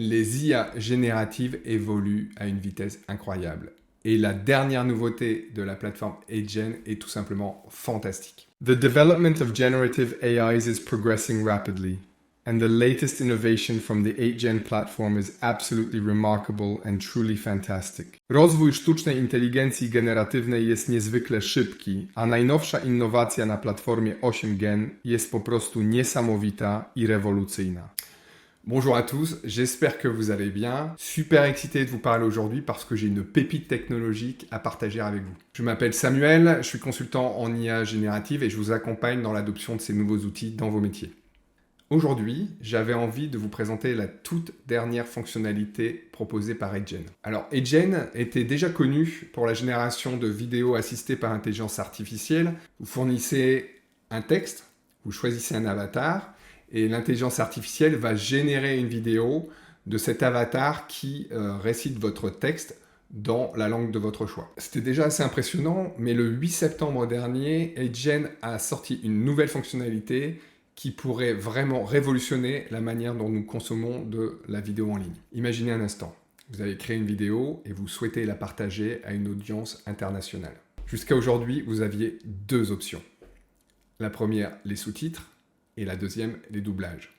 Les IA génératives évoluent à une vitesse incroyable. Et la dernière nouveauté de la plateforme AgeGen est tout simplement fantastique. The development of generative AIs is progressing rapidly, and the latest innovation from the AgeGen platform is absolutely remarkable and truly fantastic. Rozwój sztucznej inteligencji generatywnej jest niezwykle szybki, a najnowsza innowacja na platformie 8Gen jest po prostu niesamowita i rewolucyjna. Bonjour à tous, j'espère que vous allez bien. Super excité de vous parler aujourd'hui parce que j'ai une pépite technologique à partager avec vous. Je m'appelle Samuel, je suis consultant en IA générative et je vous accompagne dans l'adoption de ces nouveaux outils dans vos métiers. Aujourd'hui, j'avais envie de vous présenter la toute dernière fonctionnalité proposée par AgeGen. Alors, AgeGen était déjà connu pour la génération de vidéos assistées par intelligence artificielle. Vous fournissez un texte, vous choisissez un avatar, et l'intelligence artificielle va générer une vidéo de cet avatar qui récite votre texte dans la langue de votre choix. C'était déjà assez impressionnant, mais le 8 septembre dernier, AgeGen a sorti une nouvelle fonctionnalité qui pourrait vraiment révolutionner la manière dont nous consommons de la vidéo en ligne. Imaginez un instant, vous avez créé une vidéo et vous souhaitez la partager à une audience internationale. Jusqu'à aujourd'hui, vous aviez deux options. La première, les sous-titres, et la deuxième, les doublages.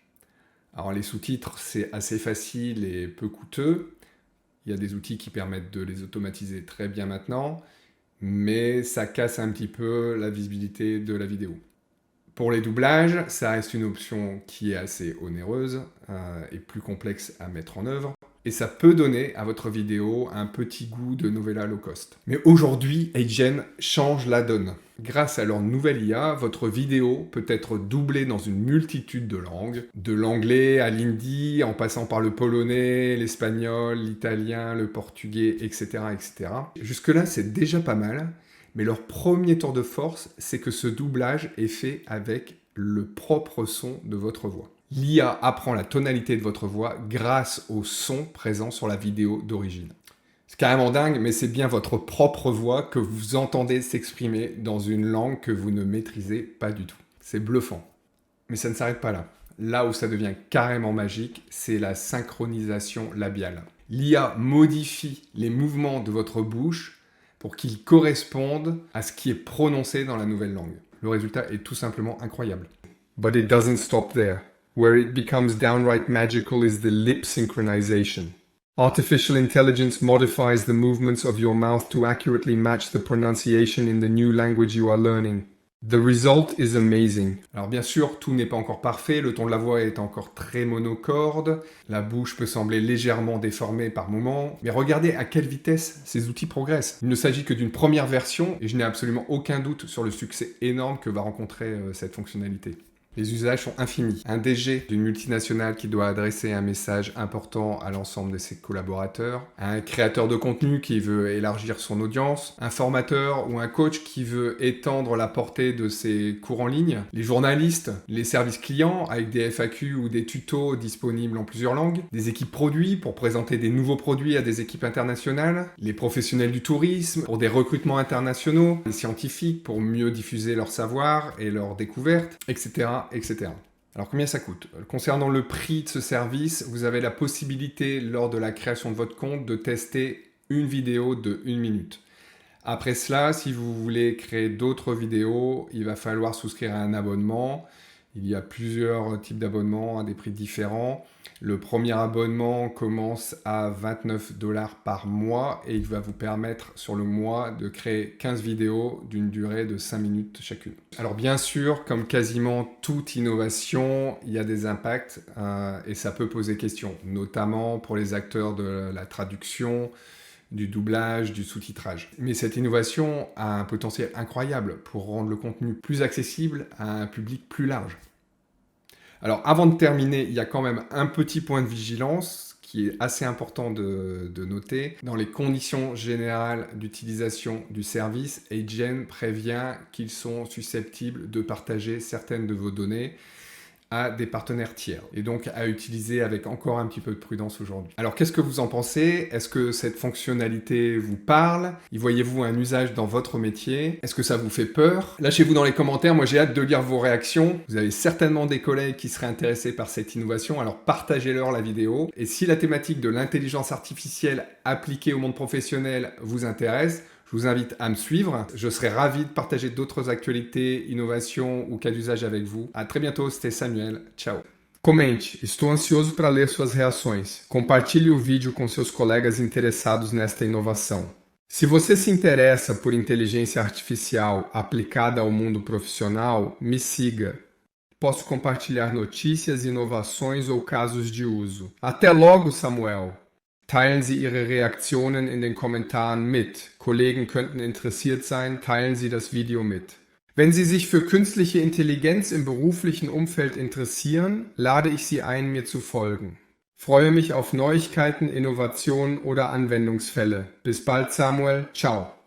Alors les sous-titres, c'est assez facile et peu coûteux. Il y a des outils qui permettent de les automatiser très bien maintenant, mais ça casse un petit peu la visibilité de la vidéo. Pour les doublages, ça reste une option qui est assez onéreuse et plus complexe à mettre en œuvre. Et ça peut donner à votre vidéo un petit goût de novella low cost. Mais aujourd'hui, AgeGen change la donne. Grâce à leur nouvelle IA, votre vidéo peut être doublée dans une multitude de langues, de l'anglais à l'hindi, en passant par le polonais, l'espagnol, l'italien, le portugais, etc., etc. Jusque-là, c'est déjà pas mal, mais leur premier tour de force, c'est que ce doublage est fait avec le propre son de votre voix. L'IA apprend la tonalité de votre voix grâce au son présent sur la vidéo d'origine. C'est carrément dingue, mais c'est bien votre propre voix que vous entendez s'exprimer dans une langue que vous ne maîtrisez pas du tout. C'est bluffant. Mais ça ne s'arrête pas là. Là où ça devient carrément magique, c'est la synchronisation labiale. L'IA modifie les mouvements de votre bouche pour qu'ils correspondent à ce qui est prononcé dans la nouvelle langue. Le résultat est tout simplement incroyable. But it doesn't stop there. Where it becomes downright magical is the lip synchronization. Artificial intelligence modifies the movements of your mouth to accurately match the pronunciation in the new language you are learning. The result is amazing. Alors bien sûr, tout n'est pas encore parfait, le ton de la voix est encore très monocorde, la bouche peut sembler légèrement déformée par moments, mais regardez à quelle vitesse ces outils progressent. Il ne s'agit que d'une première version et je n'ai absolument aucun doute sur le succès énorme que va rencontrer cette fonctionnalité. Les usages sont infinis. Un DG d'une multinationale qui doit adresser un message important à l'ensemble de ses collaborateurs, un créateur de contenu qui veut élargir son audience, un formateur ou un coach qui veut étendre la portée de ses cours en ligne, les journalistes, les services clients avec des FAQ ou des tutos disponibles en plusieurs langues, des équipes produits pour présenter des nouveaux produits à des équipes internationales, les professionnels du tourisme pour des recrutements internationaux, les scientifiques pour mieux diffuser leur savoir et leurs découvertes, etc. etc. Alors combien ça coûte? Concernant le prix de ce service, vous avez la possibilité lors de la création de votre compte de tester une vidéo de 1 minute. Après cela, si vous voulez créer d'autres vidéos, il va falloir souscrire à un abonnement. Il y a plusieurs types d'abonnements à des prix différents. Le premier abonnement commence à 29 $ par mois et il va vous permettre sur le mois de créer 15 vidéos d'une durée de 5 minutes chacune. Alors bien sûr, comme quasiment toute innovation, il y a des impacts et ça peut poser question, notamment pour les acteurs de la traduction, du doublage, du sous-titrage. Mais cette innovation a un potentiel incroyable pour rendre le contenu plus accessible à un public plus large. Alors avant de terminer, il y a quand même un petit point de vigilance qui est assez important de noter. Dans les conditions générales d'utilisation du service, AgeGen prévient qu'ils sont susceptibles de partager certaines de vos données à des partenaires tiers et donc à utiliser avec encore un petit peu de prudence aujourd'hui. Alors qu'est-ce que vous en pensez? Est-ce que cette fonctionnalité vous parle? Y voyez-vous un usage dans votre métier? Est-ce que ça vous fait peur? Lâchez-vous dans les commentaires, moi j'ai hâte de lire vos réactions. Vous avez certainement des collègues qui seraient intéressés par cette innovation, alors partagez-leur la vidéo. Et si la thématique de l'intelligence artificielle appliquée au monde professionnel vous intéresse, je vous invite à me suivre. Je serai ravi de partager d'autres actualités, innovations ou cas d'usage avec vous. À très bientôt, c'était Samuel. Ciao. Comente, estou ansioso para ler suas reações. Compartilhe o vídeo com seus colegas interessados nesta inovação. Se você se interessa por inteligência artificial aplicada ao mundo profissional, me siga. Posso compartilhar notícias, inovações ou casos de uso. Até logo, Samuel! Teilen Sie Ihre Reaktionen in den Kommentaren mit. Kollegen könnten interessiert sein, teilen Sie das Video mit. Wenn Sie sich für künstliche Intelligenz im beruflichen Umfeld interessieren, lade ich Sie ein, mir zu folgen. Freue mich auf Neuigkeiten, Innovationen oder Anwendungsfälle. Bis bald, Samuel. Ciao.